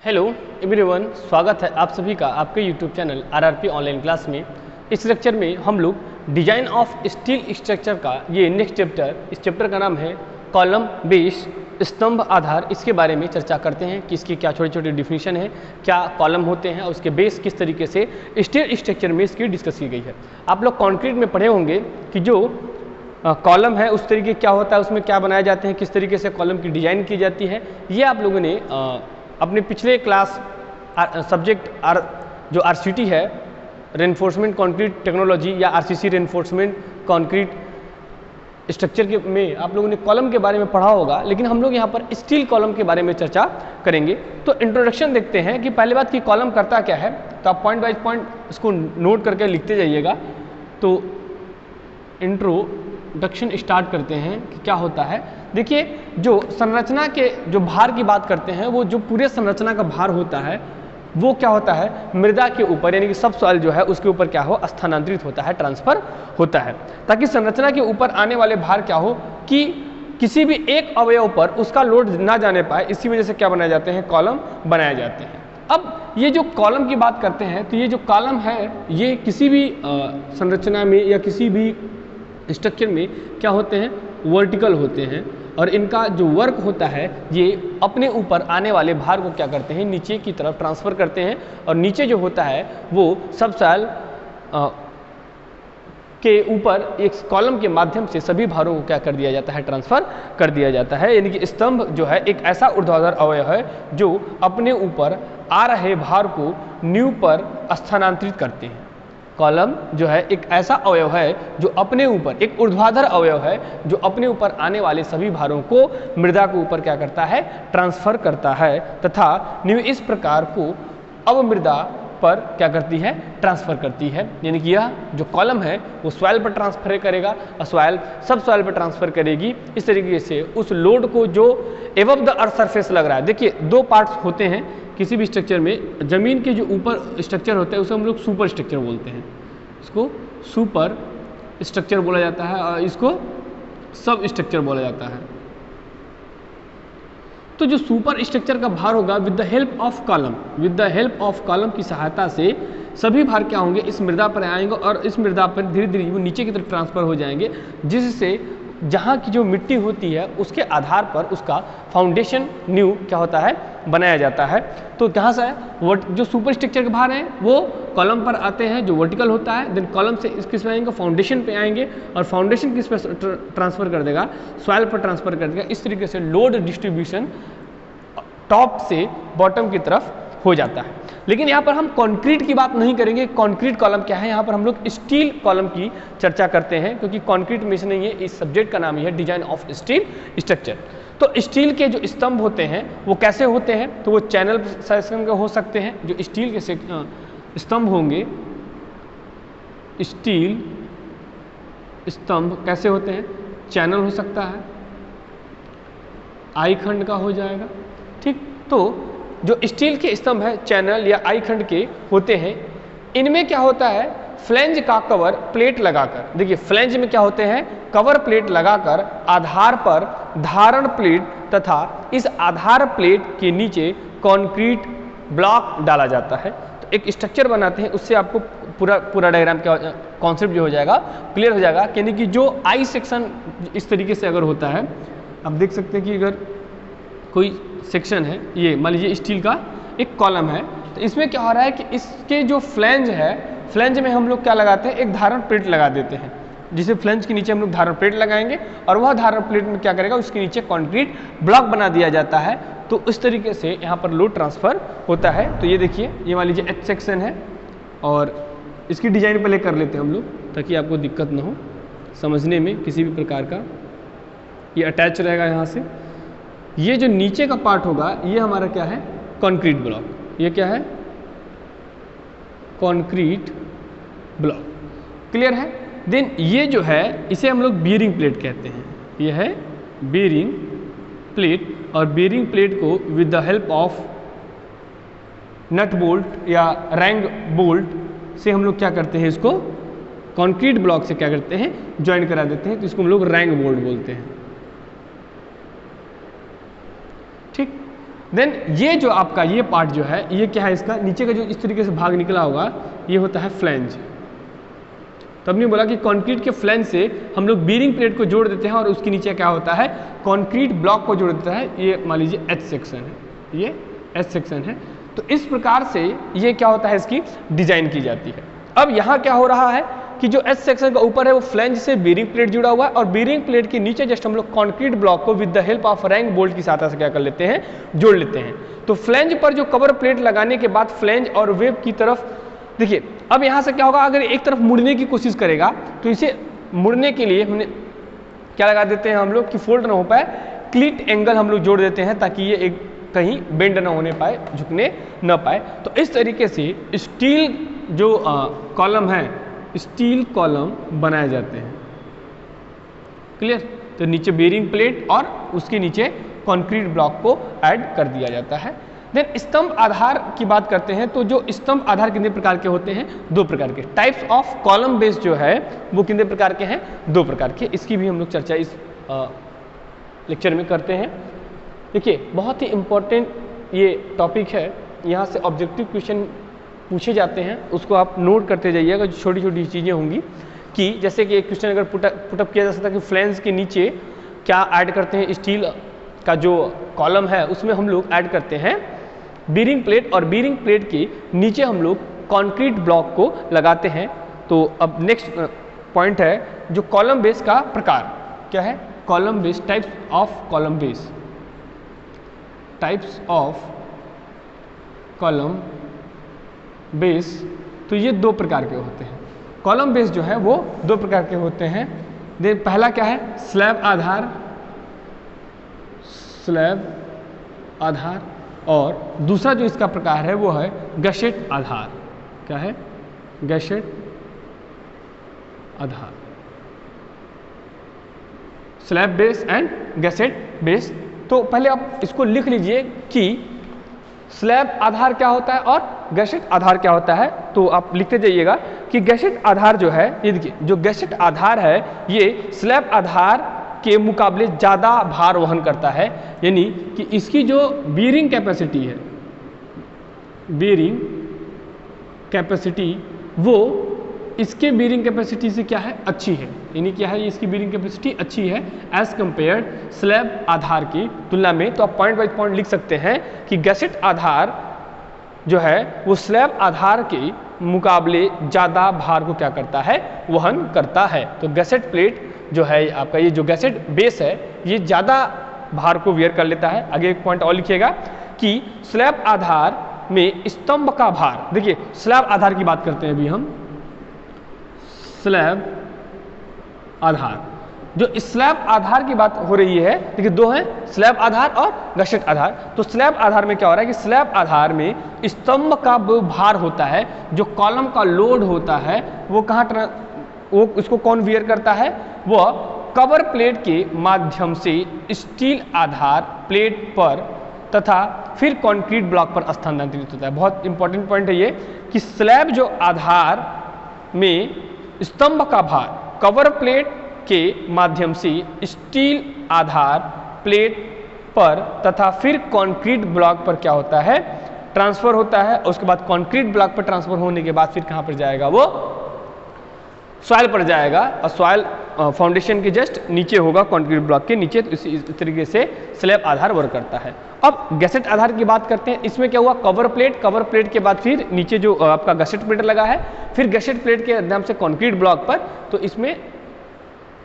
Hello everyone, स्वागत है आप सभी का आपके YouTube channel RRP online class में। इस लेक्चर में हम लोग डिजाइन ऑफ स्टील स्ट्रक्चर का ये नेक्स्ट चैप्टर, इस चैप्टर का नाम है कॉलम बेस, स्तंभ आधार। इसके बारे में चर्चा करते हैं कि इसकी क्या छोटी छोटी डिफिनीशन है, क्या कॉलम होते हैं और उसके बेस किस तरीके से स्टील स्ट्रक्चर में इसकी डिस्कस की गई है। आप लोग कॉन्क्रीट में पढ़े होंगे कि जो कॉलम है उस तरीके क्या होता है, उसमें क्या बनाए जाते हैं, किस तरीके से कॉलम की डिजाइन की जाती है। ये आप लोगों ने अपने पिछले क्लास सब्जेक्ट जो आरसीटी है, रेनफोर्समेंट कंक्रीट टेक्नोलॉजी या आरसीसी रेनफोर्समेंट कंक्रीट स्ट्रक्चर के में आप लोगों ने कॉलम के बारे में पढ़ा होगा, लेकिन हम लोग यहाँ पर स्टील कॉलम के बारे में चर्चा करेंगे। तो इंट्रोडक्शन देखते हैं कि पहले बात कि कॉलम करता क्या है। तो आप पॉइंट बाय पॉइंट इसको नोट करके लिखते जाइएगा। तो इंट्रोडक्शन स्टार्ट करते हैं कि क्या होता है। देखिए, जो संरचना के जो भार की बात करते हैं, वो जो पूरे संरचना का भार होता है वो क्या होता है, मृदा के ऊपर यानी कि सब सॉइल जो है उसके ऊपर क्या हो, स्थानांतरित होता है, ट्रांसफर होता है, ताकि संरचना के ऊपर आने वाले भार क्या हो कि किसी भी एक अवयव पर उसका लोड ना जाने पाए। इसी वजह से क्या बनाए जाते हैं, कॉलम बनाए जाते हैं। अब ये जो कॉलम की बात करते हैं, तो ये जो कॉलम है ये किसी भी संरचना में या किसी भी स्ट्रक्चर में क्या होते हैं, वर्टिकल होते हैं, और इनका जो वर्क होता है ये अपने ऊपर आने वाले भार को क्या करते हैं, नीचे की तरफ ट्रांसफ़र करते हैं। और नीचे जो होता है वो सब सॉइल के ऊपर एक कॉलम के माध्यम से सभी भारों को क्या कर दिया जाता है, ट्रांसफ़र कर दिया जाता है। यानी कि स्तंभ जो है एक ऐसा ऊर्ध्वाधर अवयव है जो अपने ऊपर आ रहे भार को नींव पर स्थानांतरित करते हैं। कॉलम जो है एक ऐसा अवयव है जो अपने ऊपर, एक ऊर्ध्वाधर अवयव है जो अपने ऊपर आने वाले सभी भारों को मृदा के ऊपर क्या करता है, ट्रांसफर करता है, तथा नींव इस प्रकार को अवमृदा पर क्या करती है, ट्रांसफर करती है। यानी कि यह जो कॉलम है वो सॉइल पर ट्रांसफर करेगा और सॉइल सब सॉइल पर ट्रांसफर करेगी। इस तरीके से उस लोड को जो एबव द अर्थ सरफेस लग रहा है, देखिए दो पार्ट्स होते हैं किसी भी स्ट्रक्चर में। जमीन के जो ऊपर स्ट्रक्चर होता है उसे हम लोग सुपर स्ट्रक्चर बोलते हैं, इसको सुपर स्ट्रक्चर बोला जाता है और इसको सब स्ट्रक्चर बोला जाता है। तो जो सुपर स्ट्रक्चर का भार होगा, with the help of column, with the help of column की सहायता से सभी भार क्या होंगे, इस मृदा पर आएंगे और इस मृदा पर धीरे धीरे वो नीचे की तरफ ट्रांसफर हो जाएंगे, जिससे जहाँ की जो मिट्टी होती है उसके आधार पर उसका फाउंडेशन नींव क्या होता है, बनाया जाता है। तो कहाँ से है, जो सुपर स्ट्रक्चर के भार हैं वो कॉलम पर आते हैं जो वर्टिकल होता है, देन कॉलम से किस पे आएंगे, फाउंडेशन पे आएंगे, और फाउंडेशन किस पे ट्रांसफर कर देगा, सॉइल पर ट्रांसफर कर देगा। इस तरीके से लोड डिस्ट्रीब्यूशन टॉप से बॉटम की तरफ हो जाता है। लेकिन यहाँ पर हम कंक्रीट की बात नहीं करेंगे। कंक्रीट कॉलम क्या है, यहाँ पर हम लोग स्टील कॉलम की चर्चा करते हैं, क्योंकि कंक्रीट में से नहीं है। इस सब्जेक्ट का नाम ही है डिजाइन ऑफ स्टील स्ट्रक्चर। तो स्टील के जो स्तंभ होते हैं वो कैसे होते हैं, तो वो चैनल सेक्शन के हो सकते हैं। जो स्टील के स्तंभ होंगे, स्टील स्तंभ कैसे होते हैं, चैनल हो सकता है, आई खंड का हो जाएगा, ठीक। तो जो स्टील के स्तंभ है चैनल या आई खंड के होते हैं, इनमें क्या होता है, फ्लेंज का कवर प्लेट लगाकर, देखिए फ्लेंज में क्या होते हैं, कवर प्लेट लगाकर आधार पर धारण प्लेट तथा इस आधार प्लेट के नीचे कंक्रीट ब्लॉक डाला जाता है। तो एक स्ट्रक्चर बनाते हैं, उससे आपको पूरा डायग्राम क्या कॉन्सेप्ट जो हो जाएगा, क्लियर हो जाएगा। यानी कि जो आई सेक्शन इस तरीके से अगर होता है, आप देख सकते हैं कि अगर कोई सेक्शन है, ये मान लीजिए स्टील का एक कॉलम है, तो इसमें क्या हो रहा है कि इसके जो फ्लेंज है, फ्लेंज में हम लोग क्या लगाते हैं, एक धारण प्लेट लगा देते हैं, जिसे फ्लेंज के नीचे हम लोग धारण प्लेट लगाएंगे और वह धारण प्लेट में क्या करेगा, उसके नीचे कंक्रीट ब्लॉक बना दिया जाता है। तो इस तरीके से यहाँ पर लोड ट्रांसफर होता है। तो ये देखिए, ये मान लीजिए एच सेक्शन है और इसकी डिजाइन पहले कर लेते हैं हम लोग, ताकि आपको दिक्कत ना हो समझने में किसी भी प्रकार का। ये अटैच रहेगा यहाँ से। ये जो नीचे का पार्ट होगा ये हमारा क्या है, कंक्रीट ब्लॉक। ये क्या है, कंक्रीट ब्लॉक, क्लियर है। देन ये जो है इसे हम लोग बियरिंग प्लेट कहते हैं। ये है बियरिंग प्लेट, और बियरिंग प्लेट को with the help of nut bolt या रैंग बोल्ट से हम लोग क्या करते हैं, इसको कंक्रीट ब्लॉक से क्या करते हैं, ज्वाइन करा देते हैं। तो इसको हम लोग रैंग बोल्ट बोलते हैं, ठीक। देन ये जो आपका ये पार्ट जो है ये क्या है, इसका नीचे का जो इस तरीके से भाग निकला होगा ये होता है फ्लैंज। तो हमने बोला कि कंक्रीट के फ्लैंज से हम लोग बीरिंग प्लेट को जोड़ देते हैं और उसके नीचे क्या होता है, कंक्रीट ब्लॉक को जोड़ देता है। ये मान लीजिए एच सेक्शन है, ये एच सेक्शन है। तो इस प्रकार से ये क्या होता है, इसकी डिजाइन की जाती है। अब यहाँ क्या हो रहा है कि जो एच सेक्शन का ऊपर है वो फ्लैंज से बीरिंग प्लेट जुड़ा हुआ है और बीरिंग प्लेट के नीचे जस्ट हम लोग कंक्रीट ब्लॉक को with the help of rank bolt की सहायता से क्या कर लेते हैं, जोड़ लेते हैं। तो फ्लैंज पर जो कवर प्लेट लगाने के बाद फ्लैंज और वेब की तरफ देखिए, अब यहाँ से क्या होगा, अगर एक तरफ मुड़ने की कोशिश करेगा तो इसे मुड़ने के लिए हमने क्या लगा देते हैं हम लोग कि फोल्ड ना हो पाए, क्लीट एंगल हम लोग जोड़ देते हैं ताकि ये एक कहीं बेंड ना होने पाए, झुकने न पाए। तो इस तरीके से स्टील जो कॉलम है, स्टील कॉलम बनाए जाते हैं। क्लियर? तो नीचे बेरिंग प्लेट और उसके नीचे कंक्रीट ब्लॉक को ऐड कर दिया जाता है। देन स्तंभ आधार की बात करते हैं, तो जो स्तंभ आधार कितने प्रकार के होते हैं, 2 प्रकार के। टाइप्स ऑफ कॉलम बेस जो है वो कितने प्रकार के हैं, 2 प्रकार के। इसकी भी हम लोग चर्चा इस लेक्चर में करते हैं। देखिए बहुत ही इम्पोर्टेंट ये टॉपिक है, यहाँ से ऑब्जेक्टिव क्वेश्चन पूछे जाते हैं, उसको आप नोट करते जाइएगा। जो छोटी छोटी चीज़ें होंगी कि जैसे कि एक क्वेश्चन अगर पुटअप किया जा सकता है कि फ्लैंज के नीचे क्या ऐड करते हैं, स्टील का जो कॉलम है उसमें हम लोग ऐड करते हैं बीरिंग प्लेट और बीरिंग प्लेट के नीचे हम लोग कंक्रीट ब्लॉक को लगाते हैं। तो अब नेक्स्ट पॉइंट है जो कॉलम बेस का प्रकार क्या है, column base, types of column base. Types of column base, तो ये 2 प्रकार के होते हैं। कॉलम बेस जो है वो 2 प्रकार के होते हैं। पहला क्या है, स्लैब आधार, स्लैब आधार, और दूसरा जो इसका प्रकार है वो है गसेट आधार। क्या है, gusset Aadhaar. Slab base and gusset base. तो पहले आप इसको लिख लीजिए कि स्लैब आधार क्या होता है और गसेट आधार क्या होता है। तो आप लिखते जाइएगा कि गसेट आधार जो है, ये देखिए जो गसेट आधार है ये स्लैब आधार के मुकाबले ज़्यादा भार वहन करता है, यानी कि इसकी जो बीरिंग कैपेसिटी है, बीरिंग कैपेसिटी वो इसके बीरिंग कैपेसिटी से क्या है, अच्छी है। यानी क्या है, इसकी बीरिंग कैपेसिटी अच्छी है एज कंपेयर्ड स्लैब आधार की तुलना में। तो आप पॉइंट वाइज पॉइंट लिख सकते हैं कि गसेट आधार जो है वो स्लैब आधार के मुकाबले ज़्यादा भार को क्या करता है, वहन करता है। तो गसेट प्लेट जो है आपका, ये जो गसेट बेस है ये ज़्यादा भार को वियर कर लेता है। आगे एक पॉइंट और लिखिएगा कि स्लैब आधार में स्तंभ का भार, देखिए स्लैब आधार की बात करते हैं अभी हम, स्लैब आधार, जो स्लैब आधार की बात हो रही है, देखिए 2 हैं, स्लैब आधार और गसेट आधार। तो स्लैब आधार में क्या हो रहा है कि स्लैब आधार में स्तंभ का वो भार होता है, जो कॉलम का लोड होता है वो कहाँ, वो उसको कौन वियर करता है, वह कवर प्लेट के माध्यम से स्टील आधार प्लेट पर तथा फिर कंक्रीट ब्लॉक पर स्थानांतरित होता है। बहुत इंपॉर्टेंट पॉइंट है ये कि स्लैब जो आधार में स्तंभ का भार कवर प्लेट के माध्यम से स्टील आधार प्लेट पर तथा फिर कंक्रीट ब्लॉक पर क्या होता है, ट्रांसफर होता है। और उसके बाद कंक्रीट ब्लॉक पर ट्रांसफर होने के बाद फिर कहाँ पर जाएगा, वो सॉइल पर जाएगा और सॉइल फाउंडेशन के जस्ट नीचे होगा, कंक्रीट ब्लॉक के नीचे। तो इस तरीके से स्लैब आधार वर्क करता है। अब गसेट आधार की बात करते हैं। इसमें क्या हुआ, कवर प्लेट के बाद फिर नीचे जो आपका गसेट प्लेट लगा है, फिर गसेट प्लेट के माध्यम से कंक्रीट ब्लॉक पर। तो इसमें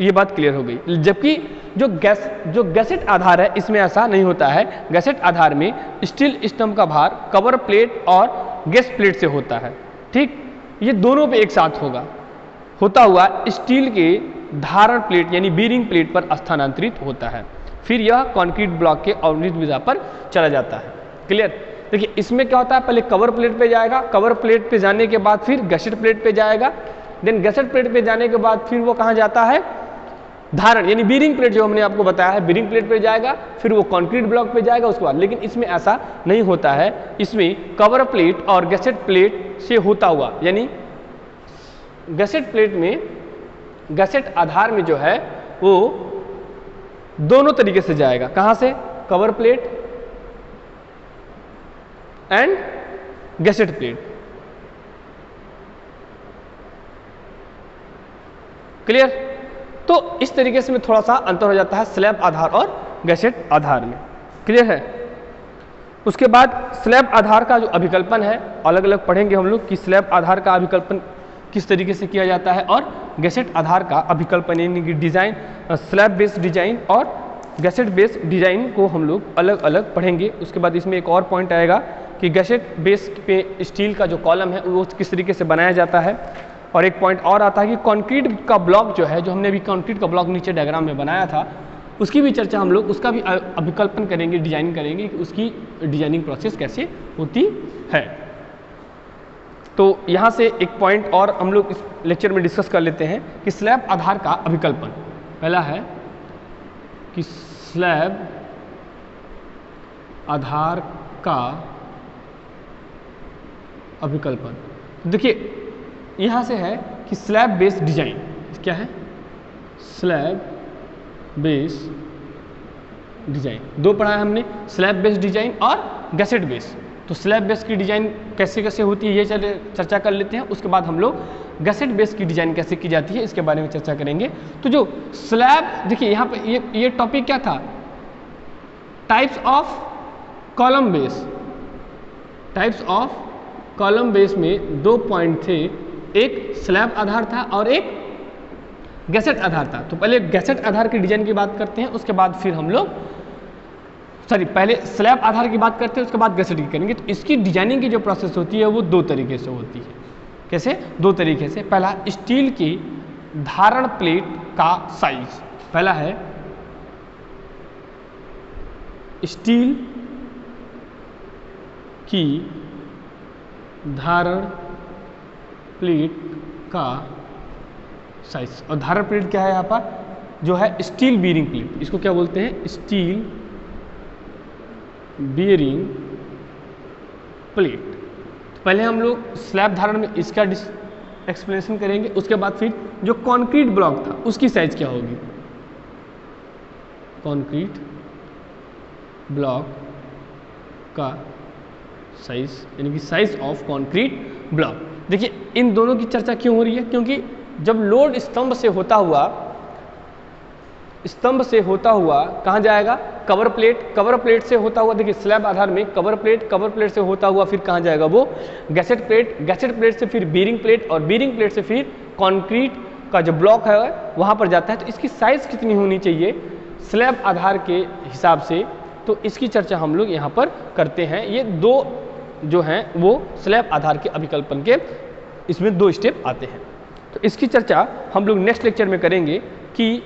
ये बात क्लियर हो गई। जबकि जो गसेट आधार है इसमें ऐसा नहीं होता है। गसेट आधार में स्टील स्तंभ का भार कवर प्लेट और गैस प्लेट से होता है। ठीक, ये दोनों पे एक साथ होता हुआ स्टील के धारण प्लेट यानी बीरिंग प्लेट पर स्थानांतरित होता है। फिर यह कंक्रीट ब्लॉक के अवनित विधा पर चला जाता है। क्लियर? देखिए इसमें क्या होता है, पहले कवर प्लेट पे जाएगा, कवर प्लेट पे जाने के बाद फिर गसेट प्लेट पे जाएगा, देन गसेट प्लेट पे जाने के बाद फिर वो कहाँ जाता है, धारण यानी बीरिंग प्लेट जो हमने आपको बताया है, बीरिंग प्लेट पे जाएगा, फिर वो कंक्रीट ब्लॉक पे जाएगा उसके बाद। लेकिन इसमें ऐसा नहीं होता है, इसमें कवर प्लेट और गसेट प्लेट से होता हुआ, यानी गसेट प्लेट में, गसेट आधार में जो है वो दोनों तरीके से जाएगा। कहाँ से, cover plate and gadget plate. Clear? तो इस तरीके से में थोड़ा सा अंतर हो जाता है स्लैब आधार और गैसेट आधार में। क्लियर है? उसके बाद स्लैब आधार का जो अभिकल्पन है अलग अलग पढ़ेंगे हम लोग कि स्लैब आधार का अभिकल्पन किस तरीके से किया जाता है और गैसेट आधार का अभिकल्पन यानी कि डिजाइन, स्लैब बेस्ड डिजाइन और गैसेट बेस्ड डिजाइन को हम लोग अलग अलग पढ़ेंगे। उसके बाद इसमें एक और पॉइंट आएगा कि गैसेट बेस पे स्टील का जो कॉलम है वो किस तरीके से बनाया जाता है। और एक पॉइंट और आता है कि कंक्रीट का ब्लॉक जो है, जो हमने अभी कंक्रीट का ब्लॉक नीचे डायग्राम में बनाया था, उसकी भी चर्चा हम लोग, उसका भी अभिकल्पन करेंगे, डिजाइन करेंगे कि उसकी डिजाइनिंग प्रोसेस कैसे होती है। तो यहाँ से एक पॉइंट और हम लोग इस लेक्चर में डिस्कस कर लेते हैं कि स्लैब आधार का अभिकल्पन। पहला है कि स्लैब आधार का अभिकल्पन। देखिए यहाँ से है कि स्लैब बेस्ड डिजाइन क्या है, स्लैब बेस डिजाइन दो पढ़ा है हमने, स्लैब बेस्ड डिजाइन और गैसेट बेस। तो स्लैब बेस की डिजाइन कैसे कैसे होती है ये चर्चा कर लेते हैं। उसके बाद हम लोग गैसेट बेस की डिजाइन कैसे की जाती है इसके बारे में चर्चा करेंगे। तो जो स्लैब, देखिए यहाँ पे ये टॉपिक क्या था, types of column base. Types of column base में दो पॉइंट थे, एक स्लैब आधार था और एक गैसेट आधार था। तो पहले गैसेट आधार की डिजाइन की बात करते हैं, उसके बाद फिर हम लोग पहले स्लैब आधार की बात करते हैं, उसके बाद गैसेट की करेंगे। तो इसकी डिजाइनिंग की जो प्रोसेस होती है वो दो तरीके से होती है। कैसे? दो तरीके से। पहला, स्टील की धारण प्लेट का साइज। पहला है स्टील की धारण प्लेट का साइज। और धारण प्लेट क्या है यहाँ पर, जो है स्टील बीयरिंग प्लेट, इसको क्या बोलते हैं, स्टील बीयरिंग प्लेट। तो पहले हम लोग स्लैब धारण में इसका एक्सप्लेनेशन करेंगे, उसके बाद फिर जो कंक्रीट ब्लॉक था उसकी साइज क्या होगी, कंक्रीट ब्लॉक का साइज यानी कि साइज ऑफ कंक्रीट ब्लॉक। देखिए इन दोनों की चर्चा क्यों हो रही है, क्योंकि जब लोड स्तंभ से होता हुआ कहाँ जाएगा, कवर प्लेट से होता हुआ, देखिए स्लैब आधार में कवर प्लेट से होता हुआ फिर कहाँ जाएगा वो गैसेट प्लेट से फिर बीयरिंग प्लेट और बीयरिंग प्लेट से फिर कंक्रीट का जो ब्लॉक है वहाँ पर जाता है। तो इसकी साइज कितनी होनी चाहिए स्लैब आधार के हिसाब से, तो इसकी चर्चा हम लोग यहाँ पर करते हैं। ये दो जो हैं वो स्लैब आधार के अभिकल्पन के इसमें दो स्टेप आते हैं। तो इसकी चर्चा हम लोग नेक्स्ट लेक्चर में करेंगे कि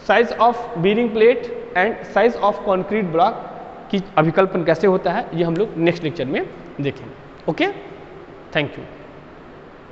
size of bearing plate and size of concrete block की अभिकल्पन कैसे होता है, ये हम लोग नेक्स्ट लेक्चर में देखेंगे। Okay, thank you.